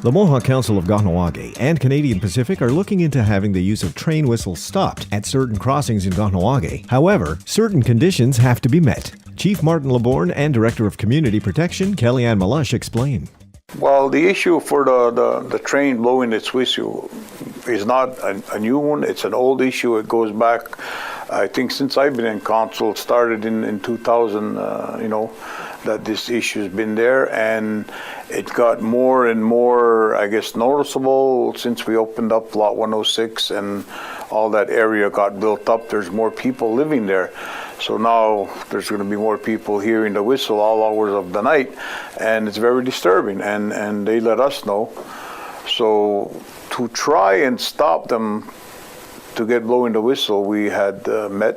The Mohawk Council of Kahnawà and Canadian Pacific are looking into having the use of train whistles stopped at certain crossings in Kahnawà. However, certain conditions have to be met. Chief Martin Leborgne and Director of Community Protection, Kellyann Meloche, explain. Well, the issue for the train blowing its whistle is not a new one. It's an old issue. It goes back, I think, since I've been in council. It started in 2000, that this issue has been there, and it got more and more, I guess, noticeable since we opened up Lot 106 and all that area got built up. There's more people living there. So now there's going to be more people hearing the whistle all hours of the night, and it's very disturbing, and they let us know. So to try and stop them to get blowing the whistle, we had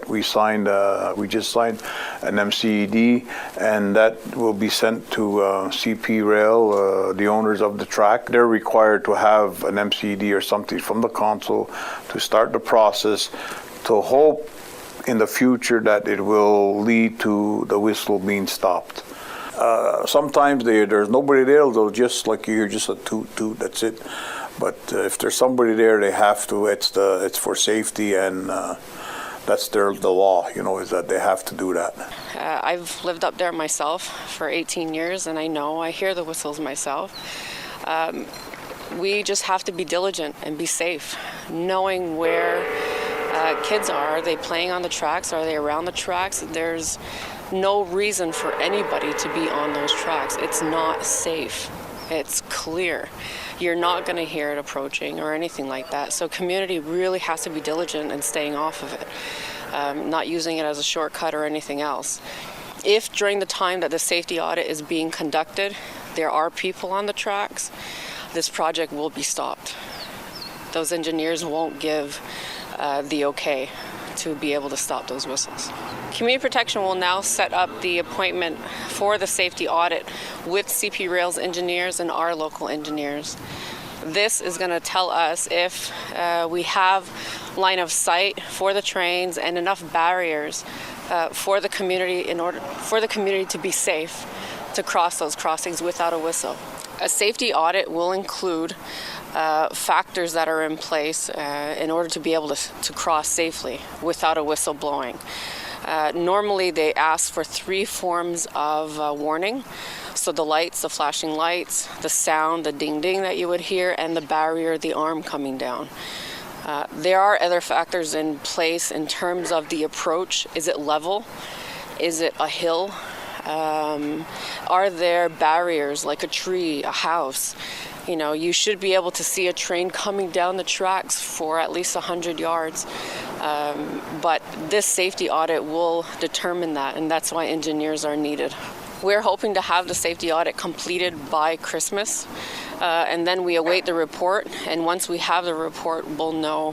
we just signed an MCED, and that will be sent to CP Rail, the owners of the track. They're required to have an MCED or something from the council to start the process, to hope in the future that it will lead to the whistle being stopped. Sometimes there's nobody there, they'll just, like you hear, just a toot toot, that's it. But if there's somebody there, they have to. It's for safety, and that's the law, is that they have to do that. I've lived up there myself for 18 years, and I hear the whistles myself. We just have to be diligent and be safe, knowing where kids are they playing on the tracks? Are they around the tracks? There's no reason for anybody to be on those tracks. It's not safe. It's clear. You're not going to hear it approaching or anything like that. So community really has to be diligent in staying off of it, not using it as a shortcut or anything else. If during the time that the safety audit is being conducted, there are people on the tracks, this project will be stopped. Those engineers won't give the okay to be able to stop those whistles. Community Protection will now set up the appointment for the safety audit with CP Rail's engineers and our local engineers. This is going to tell us if we have line of sight for the trains and enough barriers for the community in order for the community to be safe to cross those crossings without a whistle. A safety audit will include factors that are in place in order to be able to cross safely without a whistle blowing. Normally they ask for 3 forms of warning. So the lights, the flashing lights, the sound, the ding ding that you would hear, and the barrier, the arm coming down. There are other factors in place in terms of the approach. Is it level? Is it a hill? Are there barriers like a tree, a house? You should be able to see a train coming down the tracks for at least 100 yards. But this safety audit will determine that, and that's why engineers are needed. We're hoping to have the safety audit completed by Christmas, and then we await the report. And once we have the report, we'll know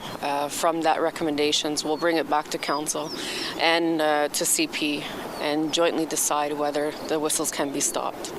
from that recommendations. We'll bring it back to council and to CP and jointly decide whether the whistles can be stopped.